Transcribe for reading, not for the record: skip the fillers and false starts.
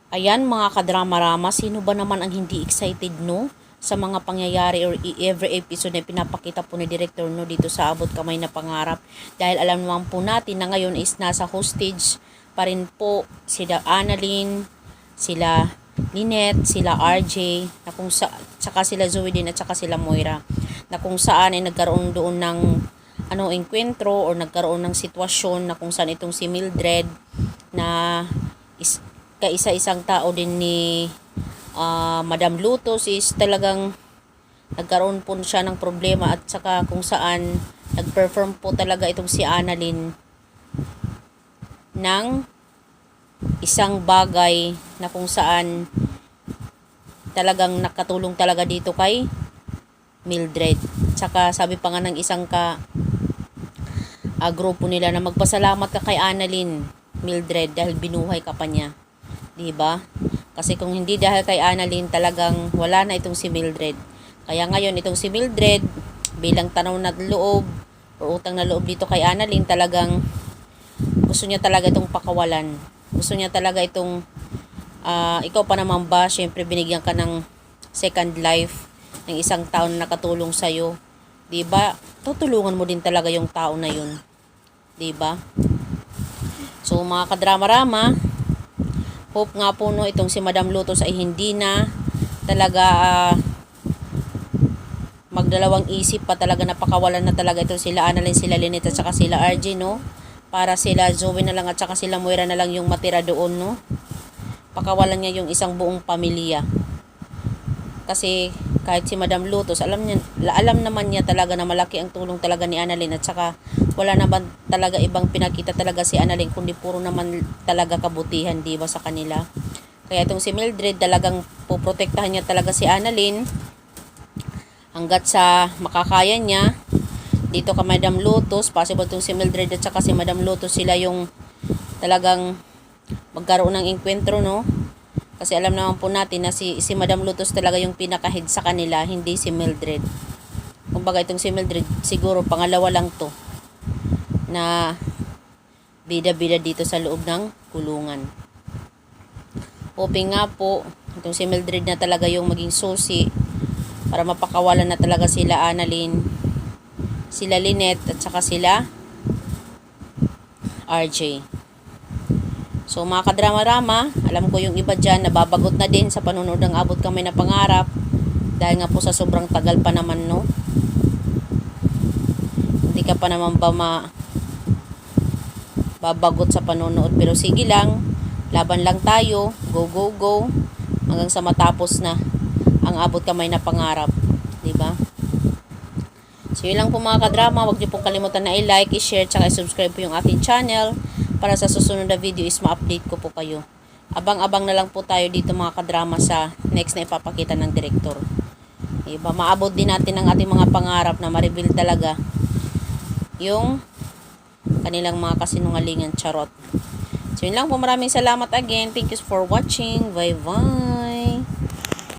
Ayan mga kadrama-rama, sino ba naman ang hindi excited no? Sa mga pangyayari or every episode na pinapakita po ni Director no dito sa Abot Kamay na Pangarap. Dahil alam naman po natin na ngayon is nasa hostage pa rin po sila Annalyn, sila Lynette, sila RJ, na kung saka sila Zoe din at saka sila Moira. Na kung saan ay nagkaroon doon ng enkwentro or nagkaroon ng sitwasyon na kung saan itong si Mildred na kaisa-isang tao din ni Madam Lutos is talagang nagkaroon po siya ng problema at saka kung saan nag-perform po talaga itong si Annalyn ng isang bagay na kung saan talagang nakatulong talaga dito kay Mildred. Tsaka sabi pa nga ng isang grupo nila na magpasalamat ka kay Annalyn, Mildred, dahil binuhay ka pa niya. Diba? Kasi kung hindi dahil kay Annalyn, talagang wala na itong si Mildred. Kaya ngayon, itong si Mildred, bilang tanaw na loob, o utang na loob dito kay Annalyn, talagang gusto niya talaga itong pakawalan. Gusto niya talaga itong, ikaw pa naman ba, syempre binigyan ka ng second life, ng isang tao na nakatulong sa'yo. Diba? Tutulungan mo din talaga yung tao na yun. Diba? So, mga kadrama-rama, hope nga po no itong si Madam Lutos ay hindi na talaga magdalawang isip pa, talaga napakawalan na talaga itong sila Annalyn, sila Lynette at saka sila RJ no, para sila Zoe na lang at saka sila Moira na lang yung matira doon no. Pakawalan niya yung isang buong pamilya. Kasi kahit si Madam Lutos, alam naman niya talaga na malaki ang tulong talaga ni Annalyn at saka wala naman talaga ibang pinakita talaga si Annalyn kundi puro naman talaga kabutihan, di ba, sa kanila. Kaya itong si Mildred talagang poprotektahan niya talaga si Annalyn hanggat sa makakaya niya. Dito ka Madam Lutos, possible itong si Mildred at saka si Madam Lutos sila yung talagang magkaroon ng enkwentro no. Kasi alam naman po natin na si Madam Lutos talaga yung pinaka-head sa kanila, hindi si Mildred. Kumbaga itong si Mildred, siguro pangalawa lang to na bida-bida dito sa loob ng kulungan. Hoping nga po, itong si Mildred na talaga yung maging susi para mapakawalan na talaga sila Annalyn, sila Lynette at saka sila RJ. So mga kadrama-rama, alam ko yung iba dyan nababagot na din sa panonood ng Abot Kamay na Pangarap dahil nga po sa sobrang tagal pa naman no. Hindi ka pa naman ba babagot sa panonood, pero sige lang, laban lang tayo, go go go hanggang sa matapos na ang Abot Kamay na Pangarap, di ba? So yun lang po mga kadrama, huwag niyo pong kalimutan na i-like, i-share, tsaka i-subscribe po yung aking channel para sa susunod na video is ma-update ko po kayo. Abang-abang na lang po tayo dito mga kadrama sa next na ipapakita ng direktor. Diba? Maabot din natin ang ating mga pangarap na ma-reveal talaga yung kanilang mga kasinungalingan, charot. So yun lang po, maraming salamat again. Thank you for watching. Bye bye.